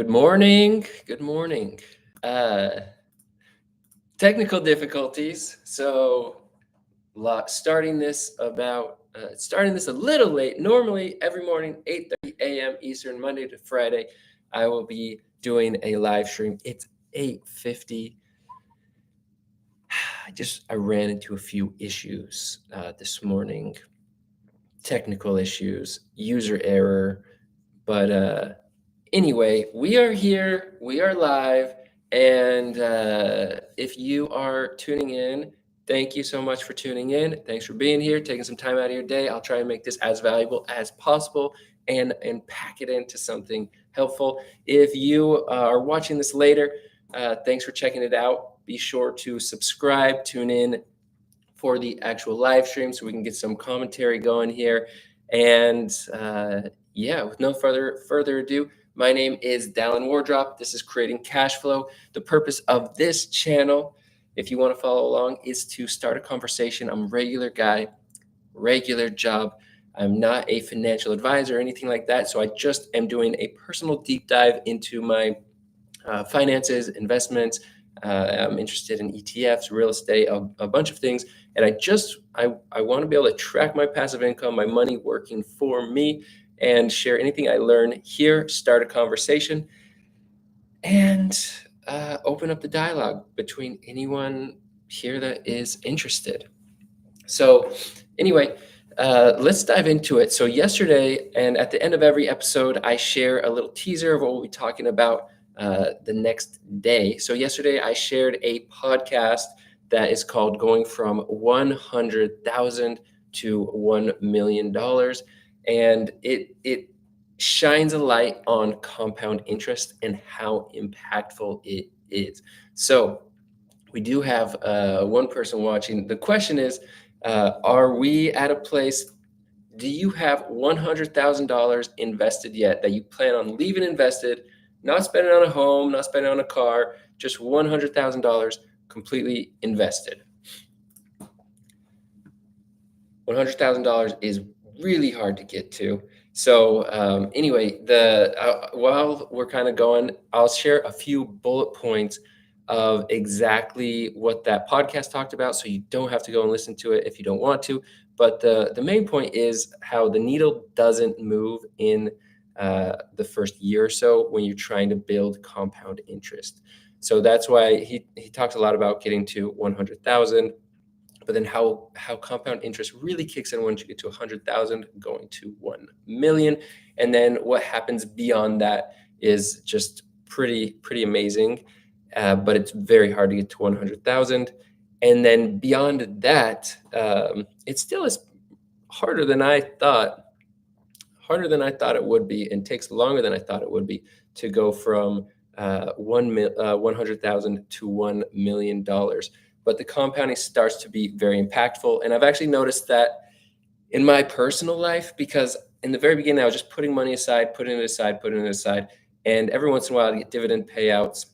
Good morning. Good morning. Uh, Technical difficulties. Starting this a little late. Normally, every morning, 8:30 a.m. Eastern, Monday to Friday, I will be doing a live stream. It's 8:50. I ran into a few issues this morning, technical issues, user error, but anyway, we are here, we are live, and if you are tuning in, thank you so much for tuning in. Thanks for being here, taking some time out of your day. I'll try and make this as valuable as possible and pack it into something helpful. If you are watching this later, thanks for checking it out. Be sure to subscribe, tune in for the actual live stream so we can get some commentary going here. And yeah, with no further ado, my name is Dallin Wardrop. This is Creating Cash Flow. The purpose of this channel, if you want to follow along, is to start a conversation. I'm a regular guy, regular job. I'm not a financial advisor or anything like that. So I just am doing a personal deep dive into my finances, investments. I'm interested in ETFs, real estate, a bunch of things. And I want to be able to track my passive income, my money working for me, and share anything I learn here, start a conversation, and open up the dialogue between anyone here that is interested. So anyway, let's dive into it. So yesterday, and at the end of every episode, I share a little teaser of what we'll be talking about the next day. So yesterday, I shared a podcast that is called "Going from 100,000 to $1 million," and it shines a light on compound interest and how impactful it is. So we do have one person watching. The question is, are we at a place? Do you have $100,000 invested yet that you plan on leaving invested, not spending on a home, not spending on a car, just $100,000 completely invested? $100,000 is really hard to get to. So anyway, while we're kind of going, I'll share a few bullet points of exactly what that podcast talked about, so you don't have to go and listen to it if you don't want to. But the main point is how the needle doesn't move in the first year or so when you're trying to build compound interest. So that's why he talks a lot about getting to 100,000. But then how compound interest really kicks in once you get to 100,000, going to 1 million. And then what happens beyond that is just pretty amazing. But it's very hard to get to 100,000. And then beyond that, it still is harder than I thought it would be, and takes longer than I thought it would be to go from 100,000 to $1 million. But the compounding starts to be very impactful. And I've actually noticed that in my personal life, because in the very beginning, I was just putting money aside, putting it aside. And every once in a while, I get dividend payouts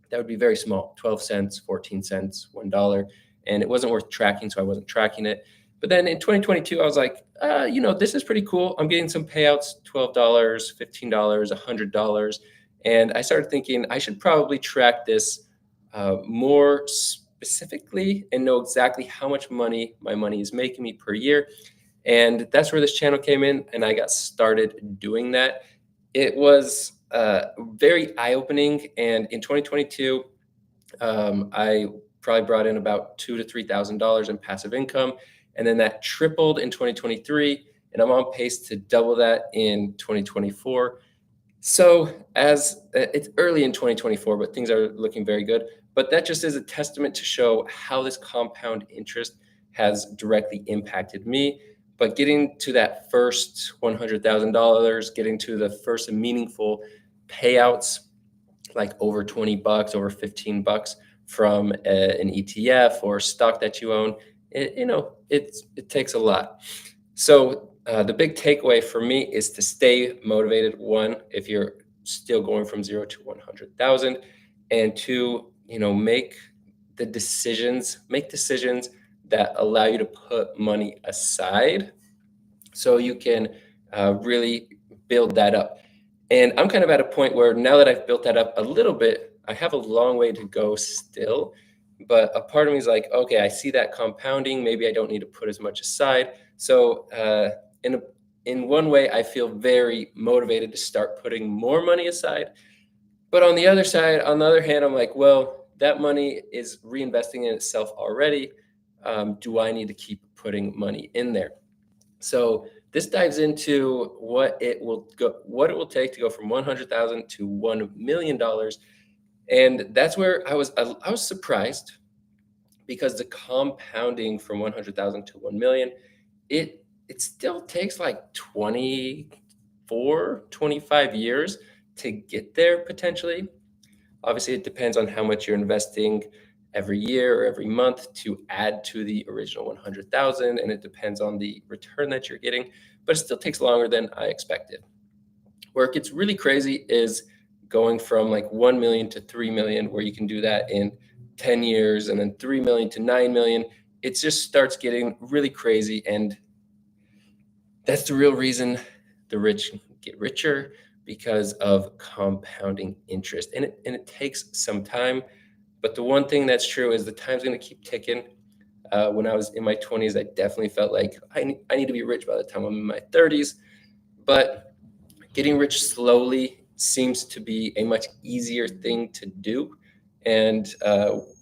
that would be very small, 12 cents, 14 cents, $1. And it wasn't worth tracking, so I wasn't tracking it. But then in 2022, I was like, this is pretty cool. I'm getting some payouts, $12, $15, $100. And I started thinking I should probably track this more specifically and know exactly how much money my money is making me per year. And that's where this channel came in, and I got started doing that. It was very eye-opening. And in 2022, I probably brought in about $2,000 to $3,000 in passive income. And then that tripled in 2023, and I'm on pace to double that in 2024. So as it's early in 2024, but things are looking very good. But that just is a testament to show how this compound interest has directly impacted me. But getting to that first $100,000, getting to the first meaningful payouts, like over $20, over $15 from an ETF or stock that you own, it takes a lot. So the big takeaway for me is to stay motivated. One, if you're still going from 0 to 100,000, and two, make decisions that allow you to put money aside so you can really build that up. And I'm kind of at a point where now that I've built that up a little bit, I have a long way to go still. But a part of me is like, okay, I see that compounding. Maybe I don't need to put as much aside. So in one way, I feel very motivated to start putting more money aside. But on the other side, on the other hand, I'm like, well, that money is reinvesting in itself already. Do I need to keep putting money in there? So this dives into what it will take to go from 100,000 to $1 million, and that's where I was surprised because the compounding from 100,000 to 1 million, it still takes like 24, 25 years to get there potentially. Obviously, it depends on how much you're investing every year or every month to add to the original 100,000, and it depends on the return that you're getting, but it still takes longer than I expected. Where it gets really crazy is going from like 1 million to 3 million, where you can do that in 10 years, and then 3 million to 9 million. It just starts getting really crazy, and that's the real reason the rich get richer, because of compounding interest. And it takes some time, but the one thing that's true is the time's going to keep ticking. When I was in my 20s, I definitely felt like I need to be rich by the time I'm in my 30s. But getting rich slowly seems to be a much easier thing to do. And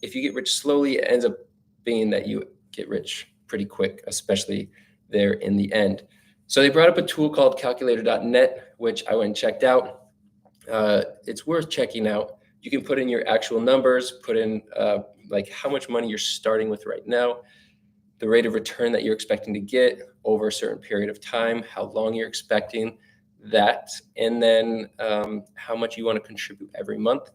if you get rich slowly, it ends up being that you get rich pretty quick, especially there in the end. So they brought up a tool called calculator.net, which I went and checked out. It's worth checking out. You can put in your actual numbers, put in like how much money you're starting with right now, the rate of return that you're expecting to get over a certain period of time, how long you're expecting that, and then how much you want to contribute every month.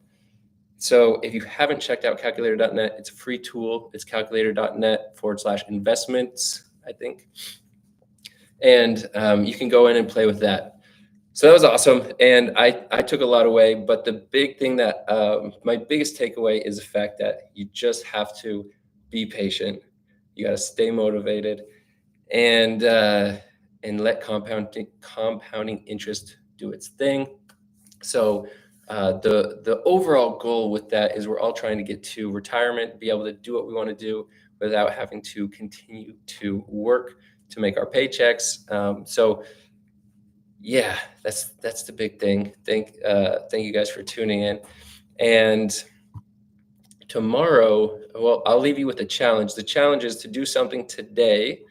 So if you haven't checked out calculator.net, it's a free tool. It's calculator.net/investments, I think. And you can go in and play with that. So that was awesome. And I took a lot away. But the big thing that my biggest takeaway is the fact that you just have to be patient. You got to stay motivated, and let compounding interest do its thing. So the overall goal with that is we're all trying to get to retirement, be able to do what we want to do without having to continue to work to make our paychecks. So yeah, that's the big thing. Thank you guys for tuning in. And tomorrow, well, I'll leave you with a challenge. The challenge is to do something today,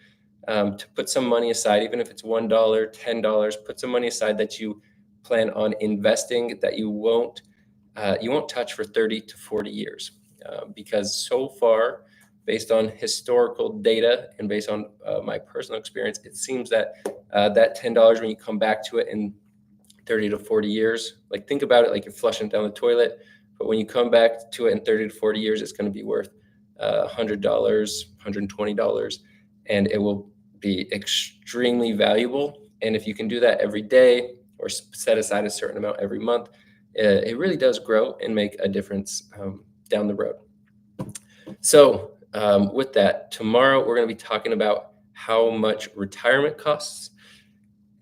to put some money aside, even if it's $1, $10. Put some money aside that you plan on investing, that you won't touch for 30 to 40 years, because so far, based on historical data and based on my personal experience, it seems that that $10, when you come back to it in 30 to 40 years, like think about it like you're flushing down the toilet, but when you come back to it in 30 to 40 years, it's going to be worth $100, $120, and it will be extremely valuable. And if you can do that every day or set aside a certain amount every month, it really does grow and make a difference down the road. So with that, tomorrow we're going to be talking about how much retirement costs.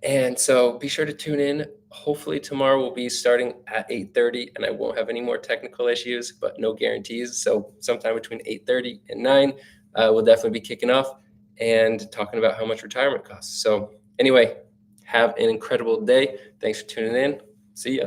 And so be sure to tune in. Hopefully tomorrow we'll be starting at 8:30 and I won't have any more technical issues, but no guarantees. So sometime between 8:30 and 9, we'll definitely be kicking off and talking about how much retirement costs. So anyway, have an incredible day. Thanks for tuning in. See ya.